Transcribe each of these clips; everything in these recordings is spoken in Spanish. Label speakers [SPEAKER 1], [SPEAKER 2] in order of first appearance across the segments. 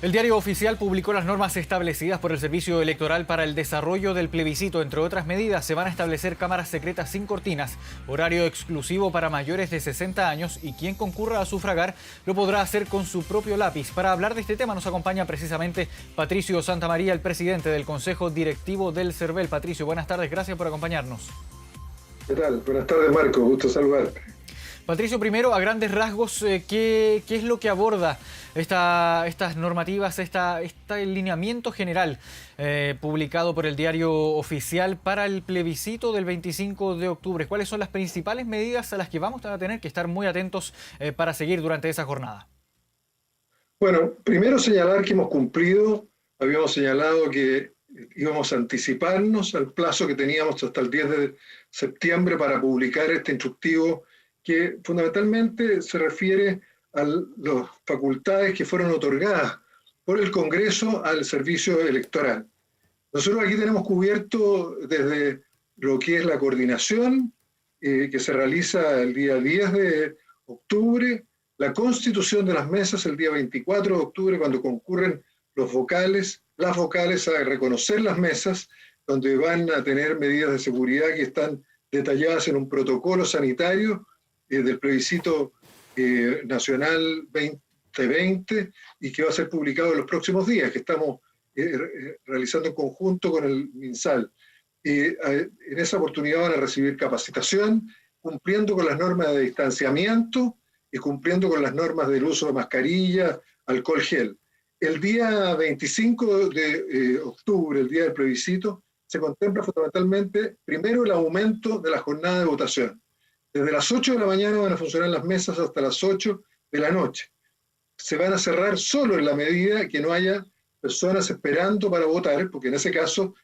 [SPEAKER 1] El diario oficial publicó las normas establecidas por el Servicio Electoral para el desarrollo del plebiscito. Entre otras medidas, se van a establecer cámaras secretas sin cortinas, horario exclusivo para mayores de 60 años y quien concurra a sufragar lo podrá hacer con su propio lápiz. Para hablar de este tema nos acompaña precisamente Patricio Santamaría, el presidente del Consejo Directivo del CERVEL. Patricio, buenas tardes, gracias por acompañarnos.
[SPEAKER 2] ¿Qué tal? Buenas tardes, Marco, gusto saludarte.
[SPEAKER 1] Patricio, primero, a grandes rasgos, ¿qué es lo que aborda estas normativas, este lineamiento general publicado por el diario oficial para el plebiscito del 25 de octubre? ¿Cuáles son las principales medidas a las que vamos a tener que estar muy atentos para seguir durante esa jornada?
[SPEAKER 2] Bueno, primero señalar que hemos cumplido, habíamos señalado que íbamos a anticiparnos al plazo que teníamos hasta el 10 de septiembre para publicar este instructivo que fundamentalmente se refiere a las facultades que fueron otorgadas por el Congreso al servicio electoral. Nosotros aquí tenemos cubierto desde lo que es la coordinación que se realiza el día 10 de octubre, la constitución de las mesas el día 24 de octubre, cuando concurren las vocales a reconocer las mesas, donde van a tener medidas de seguridad que están detalladas en un protocolo sanitario del plebiscito nacional 2020 y que va a ser publicado en los próximos días, que estamos realizando en conjunto con el MinSal. En esa oportunidad van a recibir capacitación, cumpliendo con las normas de distanciamiento y cumpliendo con las normas del uso de mascarilla, alcohol gel. El día 25 de octubre, el día del plebiscito, se contempla fundamentalmente, primero, el aumento de la jornada de votación. Desde las 8 de la mañana van a funcionar las mesas hasta las 8 de la noche. Se van a cerrar solo en la medida que no haya personas esperando para votar, porque en ese caso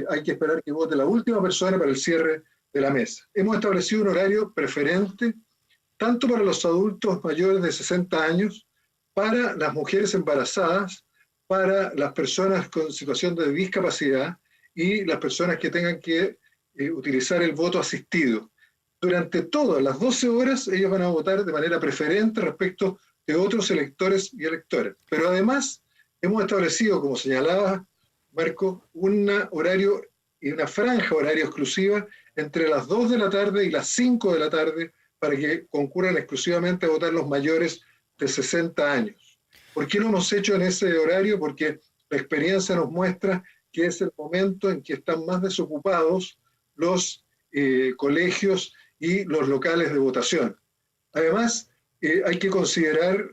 [SPEAKER 2] hay que esperar que vote la última persona para el cierre de la mesa. Hemos establecido un horario preferente tanto para los adultos mayores de 60 años, para las mujeres embarazadas, para las personas con situación de discapacidad y las personas que tengan que utilizar el voto asistido. Durante todas las 12 horas ellos van a votar de manera preferente respecto de otros electores y electoras. Pero además hemos establecido, como señalaba Marco, un horario y una franja horaria exclusiva entre las 2 de la tarde y las 5 de la tarde para que concurran exclusivamente a votar los mayores de 60 años. ¿Por qué lo hemos hecho en ese horario? Porque la experiencia nos muestra que es el momento en que están más desocupados los colegios y los locales de votación. Además, hay que considerar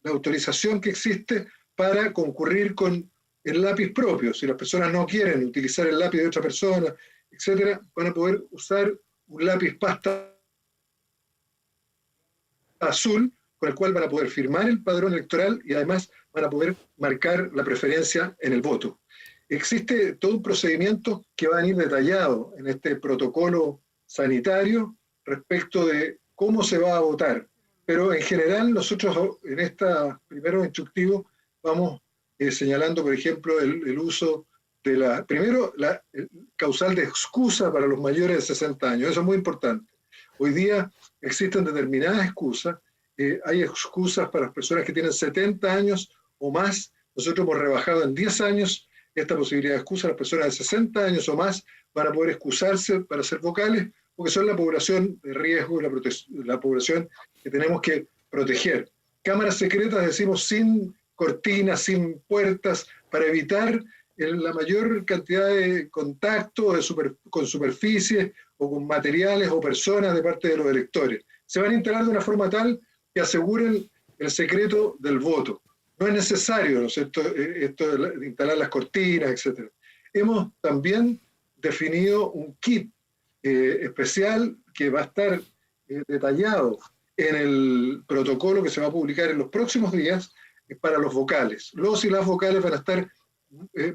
[SPEAKER 2] la autorización que existe para concurrir con el lápiz propio. Si las personas no quieren utilizar el lápiz de otra persona, etcétera, van a poder usar un lápiz pasta azul con el cual van a poder firmar el padrón electoral y además van a poder marcar la preferencia en el voto. Existe todo un procedimiento que va a ir detallado en este protocolo sanitario respecto de cómo se va a votar. Pero en general nosotros en esta primero instructivo vamos señalando, por ejemplo, el uso de la causal de excusa para los mayores de 60 años. Eso es muy importante. Hoy día existen determinadas excusas. Hay excusas para las personas que tienen 70 años o más. Nosotros hemos rebajado en 10 años esta posibilidad de excusa. Las personas de 60 años o más van a poder excusarse para ser vocales porque son la población de riesgo, la población que tenemos que proteger. Cámaras secretas, decimos, sin cortinas, sin puertas, para evitar la mayor cantidad de contacto con superficies o con materiales o personas de parte de los electores. Se van a instalar de una forma tal que aseguren el secreto del voto. No es necesario, ¿no es cierto?, esto de instalar las cortinas, etc. Hemos también definido un kit especial que va a estar detallado en el protocolo que se va a publicar en los próximos días para los vocales. Los y las vocales van a estar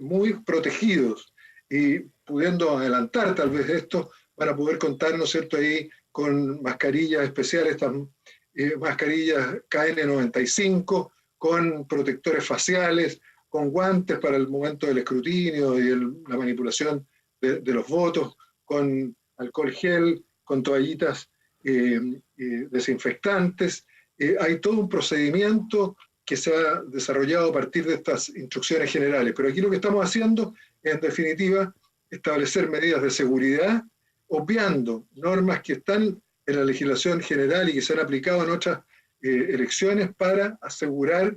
[SPEAKER 2] muy protegidos y pudiendo adelantar tal vez esto, van a poder contar, ¿no es cierto?, ahí con mascarillas especiales, estas mascarillas KN95, con protectores faciales, con guantes para el momento del escrutinio y la manipulación de los votos, con alcohol gel, con toallitas desinfectantes. Hay todo un procedimiento que se ha desarrollado a partir de estas instrucciones generales. Pero aquí lo que estamos haciendo es, en definitiva, establecer medidas de seguridad, obviando normas que están en la legislación general y que se han aplicado en otras elecciones para asegurar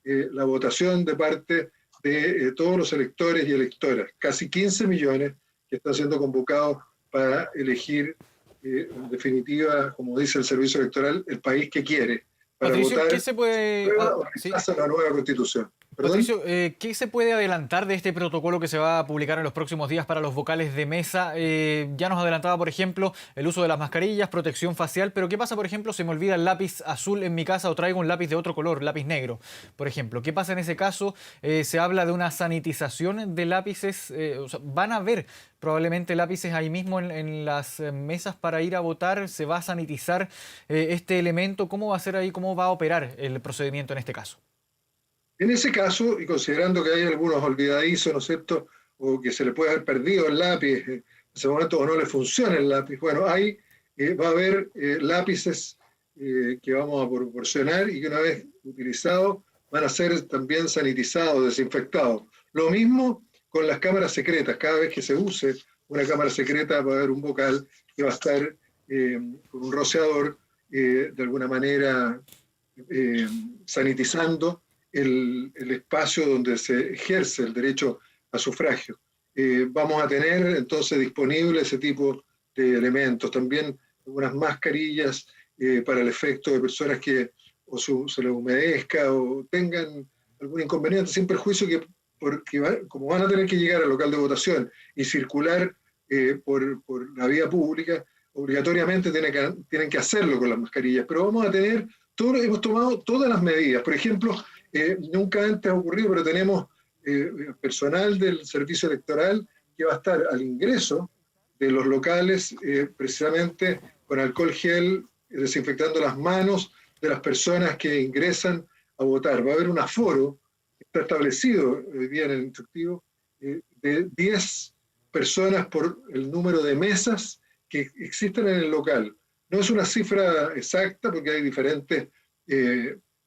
[SPEAKER 2] la votación de parte de todos los electores y electoras. Casi 15 millones que están siendo convocados para elegir, en definitiva, como dice el Servicio Electoral, el país que quiere, para
[SPEAKER 1] Patricio,
[SPEAKER 2] votar
[SPEAKER 1] ¿qué se puede,
[SPEAKER 2] o rechaza la nueva Constitución.
[SPEAKER 1] Patricio, ¿qué se puede adelantar de este protocolo que se va a publicar en los próximos días para los vocales de mesa? Ya nos adelantaba, por ejemplo, el uso de las mascarillas, protección facial, pero ¿qué pasa, por ejemplo, si me olvida el lápiz azul en mi casa o traigo un lápiz de otro color, lápiz negro, por ejemplo? ¿Qué pasa en ese caso? Se habla de una sanitización de lápices, o sea, ¿van a haber probablemente lápices ahí mismo en las mesas para ir a votar? ¿Se va a sanitizar este elemento? ¿Cómo va a ser ahí, cómo va a operar el procedimiento en este caso?
[SPEAKER 2] En ese caso, y considerando que hay algunos olvidadizos, ¿no es cierto?, o que se le puede haber perdido el lápiz en ese momento o no le funciona el lápiz, bueno, va a haber lápices que vamos a proporcionar y que una vez utilizados van a ser también sanitizados, desinfectados. Lo mismo con las cámaras secretas. Cada vez que se use una cámara secreta va a haber un vocal que va a estar con un rociador de alguna manera sanitizando el espacio donde se ejerce el derecho a sufragio. Vamos a tener entonces disponible ese tipo de elementos. También algunas mascarillas para el efecto de personas que se les humedezca o tengan algún inconveniente, sin perjuicio que como van a tener que llegar al local de votación y circular por la vía pública, obligatoriamente tienen que hacerlo con las mascarillas. Pero vamos a tener, hemos tomado todas las medidas. Por ejemplo, nunca antes ha ocurrido, pero tenemos personal del servicio electoral que va a estar al ingreso de los locales precisamente con alcohol gel, desinfectando las manos de las personas que ingresan a votar. Va a haber un aforo, está establecido hoy día en el instructivo, de 10 personas por el número de mesas que existen en el local. No es una cifra exacta porque hay diferentes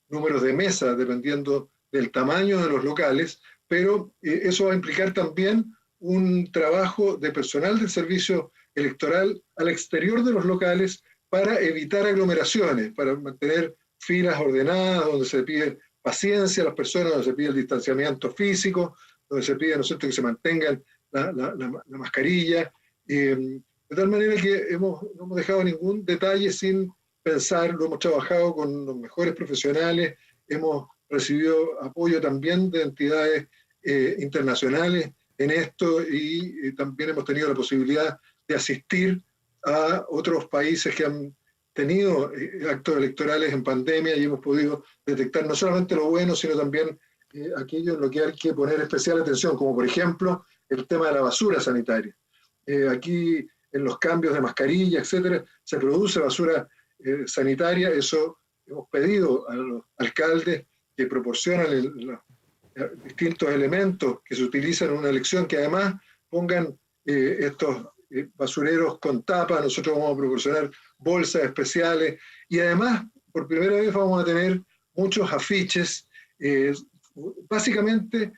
[SPEAKER 2] números de mesas dependiendo del tamaño de los locales, pero eso va a implicar también un trabajo de personal del servicio electoral al exterior de los locales para evitar aglomeraciones, para mantener filas ordenadas, donde se pide paciencia a las personas, donde se pide el distanciamiento físico, donde se pide, ¿no es cierto?, que se mantengan la mascarilla, de tal manera que no hemos dejado ningún detalle sin pensar, lo hemos trabajado con los mejores profesionales, hemos recibido apoyo también de entidades internacionales en esto y también hemos tenido la posibilidad de asistir a otros países que han tenido actos electorales en pandemia y hemos podido detectar no solamente lo bueno, sino también aquello en lo que hay que poner especial atención, como por ejemplo el tema de la basura sanitaria. Aquí en los cambios de mascarilla, etcétera, se produce basura sanitaria. Eso hemos pedido a los alcaldes que proporcionan los distintos elementos que se utilizan en una elección, que además pongan estos basureros con tapa. Nosotros vamos a proporcionar bolsas especiales y además por primera vez vamos a tener muchos afiches básicamente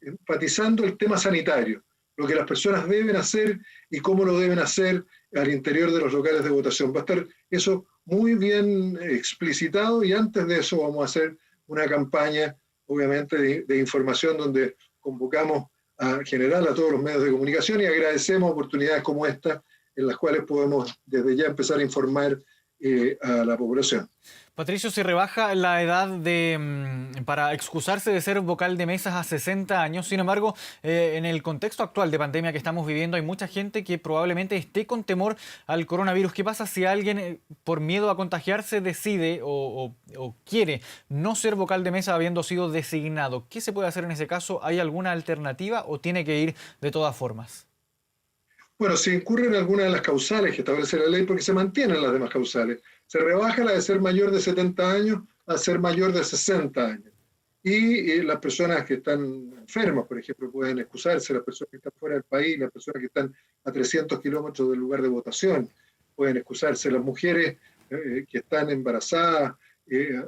[SPEAKER 2] enfatizando el tema sanitario, lo que las personas deben hacer y cómo lo deben hacer al interior de los locales de votación. Va a estar eso muy bien explicitado y antes de eso vamos a hacer una campaña, obviamente, de información donde convocamos a general a todos los medios de comunicación y agradecemos oportunidades como esta en las cuales podemos desde ya empezar a informar a la población.
[SPEAKER 1] Patricio, se rebaja la edad para excusarse de ser vocal de mesas a 60 años. Sin embargo, en el contexto actual de pandemia que estamos viviendo, hay mucha gente que probablemente esté con temor al coronavirus. ¿Qué pasa si alguien, por miedo a contagiarse, decide o quiere no ser vocal de mesa habiendo sido designado? ¿Qué se puede hacer en ese caso? ¿Hay alguna alternativa o tiene que ir de todas formas?
[SPEAKER 2] Bueno, se incurren algunas de las causales que establece la ley porque se mantienen las demás causales. Se rebaja la de ser mayor de 70 años a ser mayor de 60 años. Y las personas que están enfermas, por ejemplo, pueden excusarse, las personas que están fuera del país, las personas que están a 300 kilómetros del lugar de votación pueden excusarse, las mujeres que están embarazadas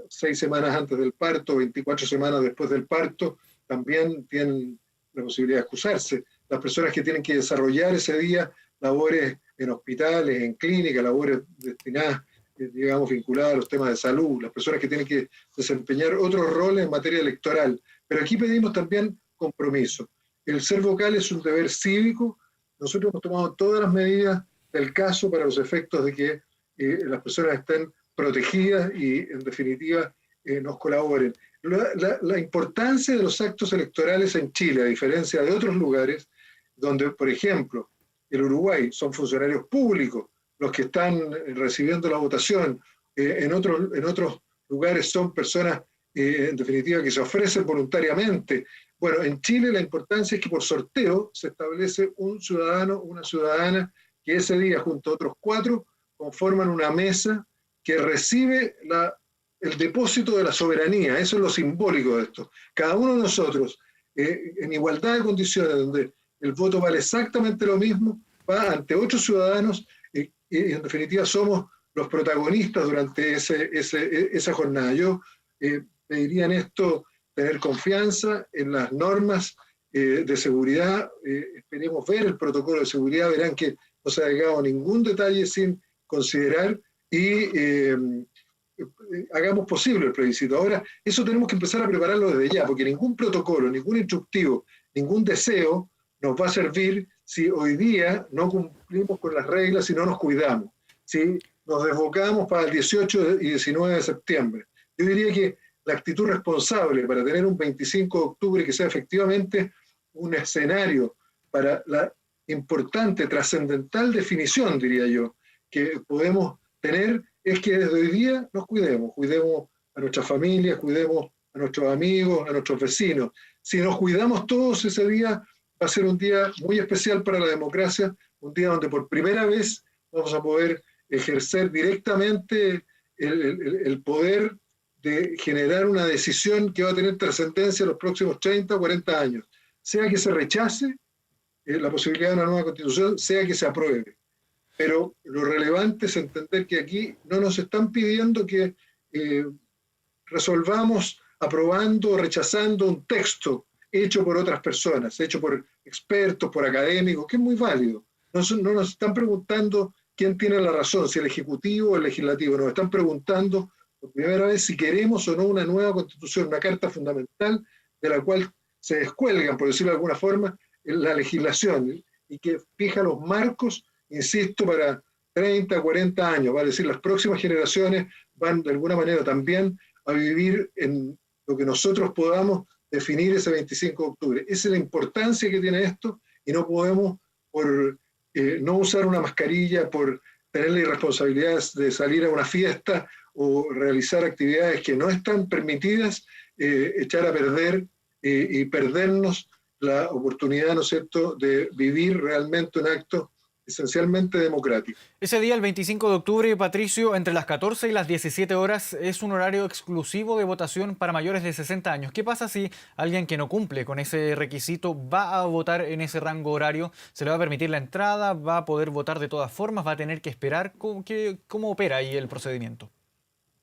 [SPEAKER 2] 6 semanas antes del parto, 24 semanas después del parto, también tienen la posibilidad de excusarse. Las personas que tienen que desarrollar ese día labores en hospitales, en clínicas, labores destinadas, digamos, vinculadas a los temas de salud, las personas que tienen que desempeñar otros roles en materia electoral. Pero aquí pedimos también compromiso. El ser vocal es un deber cívico. Nosotros hemos tomado todas las medidas del caso para los efectos de que las personas estén protegidas y, en definitiva, nos colaboren. La importancia de los actos electorales en Chile, a diferencia de otros lugares, donde, por ejemplo, el Uruguay son funcionarios públicos los que están recibiendo la votación, en otros lugares son personas, en definitiva, que se ofrecen voluntariamente. Bueno, en Chile la importancia es que por sorteo se establece un ciudadano, una ciudadana, que ese día, junto a otros 4, conforman una mesa que recibe el depósito de la soberanía. Eso es lo simbólico de esto. Cada uno de nosotros, en igualdad de condiciones, donde el voto vale exactamente lo mismo, va ante 8 ciudadanos y en definitiva somos los protagonistas durante esa jornada. Yo pediría en esto tener confianza en las normas de seguridad. Esperemos ver el protocolo de seguridad, verán que no se ha llegado a ningún detalle sin considerar y hagamos posible el plebiscito. Ahora, eso tenemos que empezar a prepararlo desde ya, porque ningún protocolo, ningún instructivo, ningún deseo nos va a servir si hoy día no cumplimos con las reglas y no nos cuidamos, si nos desbocamos para el 18 y 19 de septiembre. Yo diría que la actitud responsable para tener un 25 de octubre que sea efectivamente un escenario para la importante, trascendental definición, diría yo, que podemos tener, es que desde hoy día nos cuidemos a nuestras familias, cuidemos a nuestros amigos, a nuestros vecinos. Si nos cuidamos todos, ese día va a ser un día muy especial para la democracia, un día donde por primera vez vamos a poder ejercer directamente el poder de generar una decisión que va a tener trascendencia en los próximos 30 o 40 años. Sea que se rechace la posibilidad de una nueva constitución, sea que se apruebe. Pero lo relevante es entender que aquí no nos están pidiendo que resolvamos aprobando o rechazando un texto hecho por otras personas, hecho por expertos, por académicos, que es muy válido. No nos están preguntando quién tiene la razón, si el Ejecutivo o el Legislativo. Nos están preguntando por primera vez si queremos o no una nueva constitución, una carta fundamental de la cual se descuelgan, por decirlo de alguna forma, la legislación y que fija los marcos, insisto, para 30, 40 años. Vale decir, las próximas generaciones van de alguna manera también a vivir en lo que nosotros podamos definir ese 25 de octubre. Esa es la importancia que tiene esto y no podemos, por no usar una mascarilla, por tener la irresponsabilidad de salir a una fiesta o realizar actividades que no están permitidas, echar a perder y perdernos la oportunidad, ¿no es cierto?, de vivir realmente un acto esencialmente democrático.
[SPEAKER 1] Ese día, el 25 de octubre, Patricio, entre las 14 y las 17 horas, es un horario exclusivo de votación para mayores de 60 años. ¿Qué pasa si alguien que no cumple con ese requisito va a votar en ese rango horario? ¿Se le va a permitir la entrada? ¿Va a poder votar de todas formas? ¿Va a tener que esperar? ¿Cómo opera ahí el procedimiento?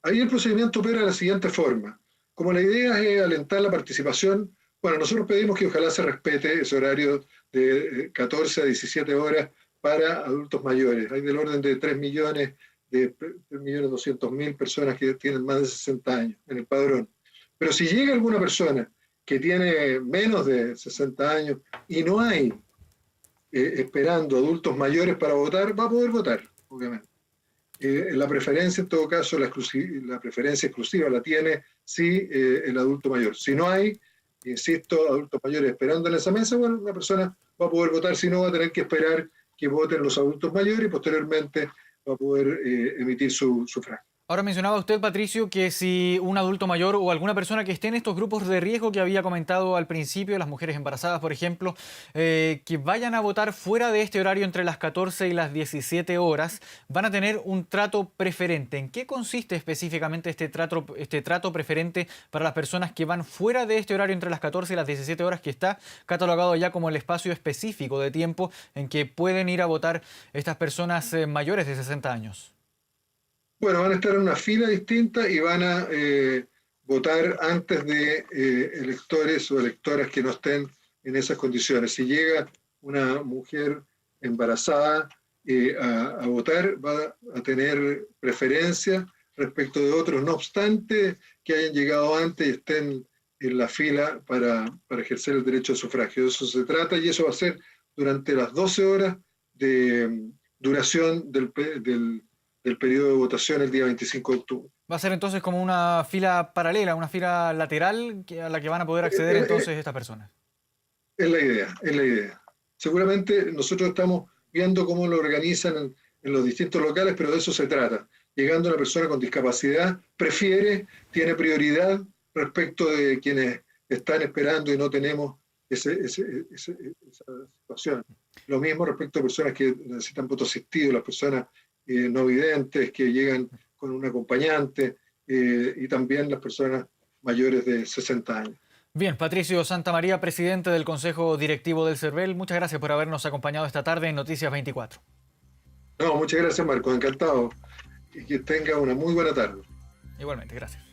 [SPEAKER 2] Ahí el procedimiento opera de la siguiente forma. Como la idea es alentar la participación, bueno, nosotros pedimos que ojalá se respete ese horario de 14 a 17 horas para adultos mayores. Hay del orden de 3.200.000 personas que tienen más de 60 años en el padrón. Pero si llega alguna persona que tiene menos de 60 años y no hay esperando adultos mayores para votar, va a poder votar, obviamente. La preferencia, en todo caso, la preferencia exclusiva la tiene sí el adulto mayor. Si no hay, insisto, adultos mayores esperando en esa mesa, bueno, la persona va a poder votar, si no va a tener que esperar que voten los adultos mayores y posteriormente va a poder emitir su sufragio.
[SPEAKER 1] Ahora mencionaba usted, Patricio, que si un adulto mayor o alguna persona que esté en estos grupos de riesgo que había comentado al principio, las mujeres embarazadas, por ejemplo, que vayan a votar fuera de este horario entre las 14 y las 17 horas, van a tener un trato preferente. ¿En qué consiste específicamente este trato preferente para las personas que van fuera de este horario entre las 14 y las 17 horas, que está catalogado ya como el espacio específico de tiempo en que pueden ir a votar estas personas mayores de 60 años?
[SPEAKER 2] Bueno, van a estar en una fila distinta y van a votar antes de electores o electoras que no estén en esas condiciones. Si llega una mujer embarazada a votar, va a tener preferencia respecto de otros, no obstante que hayan llegado antes y estén en la fila para ejercer el derecho de sufragio. De eso se trata y eso va a ser durante las 12 horas de duración del periodo de votación el día 25 de octubre.
[SPEAKER 1] Va a ser entonces como una fila paralela, una fila lateral a la que van a poder acceder
[SPEAKER 2] Eh,
[SPEAKER 1] entonces
[SPEAKER 2] eh,
[SPEAKER 1] estas personas.
[SPEAKER 2] Es la idea, es la idea. Seguramente nosotros estamos viendo cómo lo organizan en los distintos locales, pero de eso se trata. Llegando una persona con discapacidad, tiene prioridad respecto de quienes están esperando y no tenemos esa situación. Lo mismo respecto a personas que necesitan voto asistido, las personas no videntes que llegan con un acompañante y también las personas mayores de 60 años.
[SPEAKER 1] Bien, Patricio Santamaría, presidente del Consejo Directivo del CERVEL, muchas gracias por habernos acompañado esta tarde en Noticias 24.
[SPEAKER 2] No, muchas gracias, Marcos, encantado. Y que tenga una muy buena tarde.
[SPEAKER 1] Igualmente, gracias.